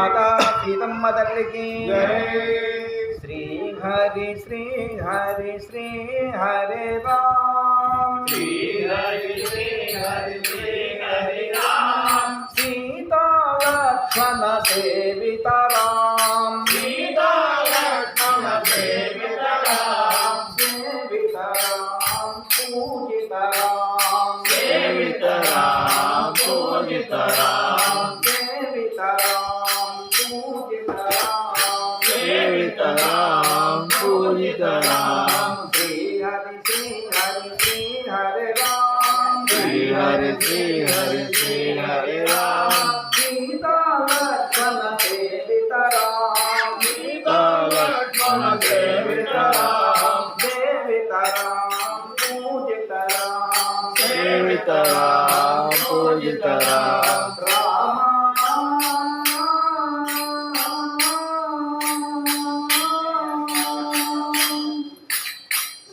మాతా సీతమ్మ తల్లికి శ్రీ హరి శ్రీ హరి శ్రీ హరే రామ్ శ్రీ హరి శ్రీ హరి శ్రీ హరే రామ్ సీతా లక్ష్మణ సేవిత రామ్ సీతా లక్ష్మణ సేవిత రామ్ సేవిత రామ్ పూజిత రామ్ సేవిత రామ్ పూజిత రామ్ సేవిత రామ్ పూజిత రామ్ సేవిత రామ్ పూజిత రామ్ శ్రీ హరి శ్రీ హరి శ్రీ హరే రామ్ శ్రీ హరి శ్రీ హరి శ్రీ హరే రామ్ సీతా లక్ష్మణ సేవిత రామ్ సీతా లక్ష్మణ సేవిత రామ్ సేవిత రామ్ పూజిత రామ్ సేవిత రామ్ పూజిత రామ్ రామ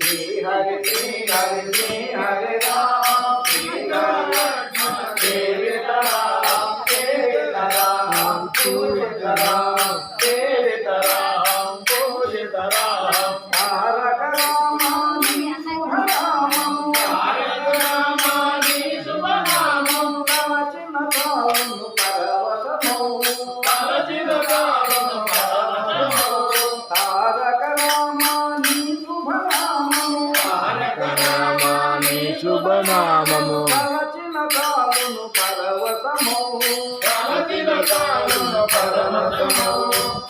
శ్రీ హరి శ్రీ హరి శ్రీ హరే రామ్ సీతా లక్ష్మణ సేవిత రామ్ సేవిత రామ్ పూజిత రామ్ సేవిత రామ్ పూజిత రామ్ తారక రామాని శుభనామం తారక రామాని శుభనామం కవచిన కావును పరవశమౌ కవచిన కావును పరవశమౌ తారక రామాని శుభనామం తారక రామాని శుభనామము కవచిన కావును పరవశమౌ కవచిన కావును పరవశమౌ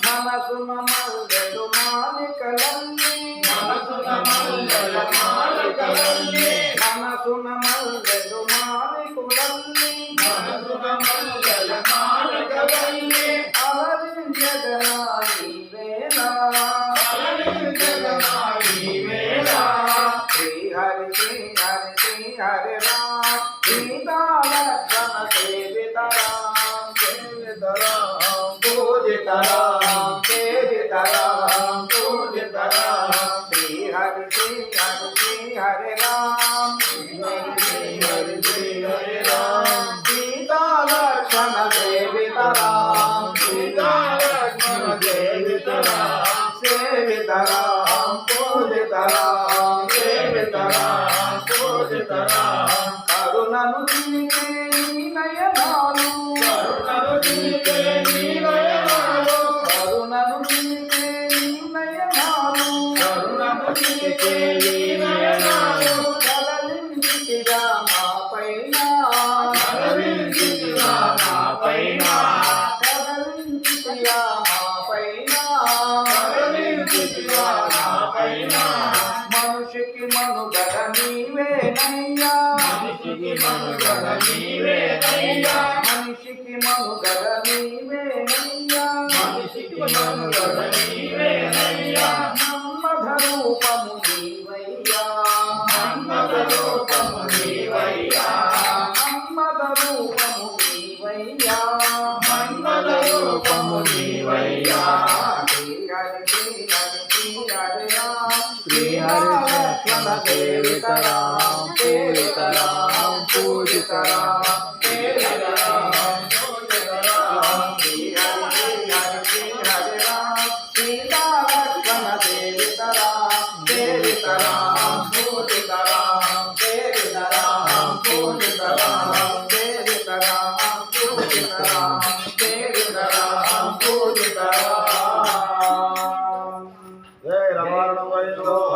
మనసున మల్లెలు మాలికలన్నీ మనసున మల్లెలు మాలికలన్నీ మనసున మల్లెలు మాలికలన్నీ మనసున మల్లెలు మాలికలన్నీ అలరించగనాయి వేళ అలరించగనాయి వేళ శ్రీ హరి శ్రీ హరి శ్రీ హరే రామ్ సీతా లక్ష్మణ సేవిత రామ్ సేవిత రామ్ పూజిత రామ్ సేవిత రామ్ పూజిత రామ్ శ్రీ హరి శ్రీ హరి శ్రీ హరే రామ్ శ్రీ హరి శ్రీ హరే రామ్ సీతా లక్ష్మణ సేవిత రామ్ సీతా లక్ష్మణ సేవిత రామ్ సేవిత రామ్ పూజిత రామ్ సేవిత రామ్ పూజిత రామ్ కరుణను నీకే నీ నయనాలు కరుణను నీకే నీ నయనాలు కరుణను నీకే నీ నయనాలు కరుణను నీకే నీ నయనాలు కలలించితిగా మా పైన కలలించితిగా మా పైన కలలించితిగా మా పైన కలలించితిగా మా పైన మనిషికి మనుగడ నీవేనయ్యా మనిషికి మనుగడ నీవేనయ్యా మనిషికి మనుగడ నీవేనయ్యా మనిషికి మనుగడ నీవేనయ్యా మన్మథ రూపము నీవయ్యా మన్మథ రూపము నీవయ్యా మన్మథ రూపము నీవయ్యా మన్మథ రూపము నీవయ్యా శ్రీ హరి శ్రీ హరి శ్రీ హరే రామ్ శ్రీ హరి లక్ష్మణ సేవిత రామ్ సేవిత రామ్ పూజిత రామ్ సేవిత రామ్ పూజిత రామ్ శ్రీ హరి శ్రీ హరే రామ్ సీతా లక్ష్మణ సేవిత రామ్ సేవిత రామ్ పూజిత రామ్ సేవిత రామ్ పూజిత రామ్ సేవిత రామ్ పూజిత రామ్ సేవిత రామ్ పూజిత రామ్ జై రమణ వైభవ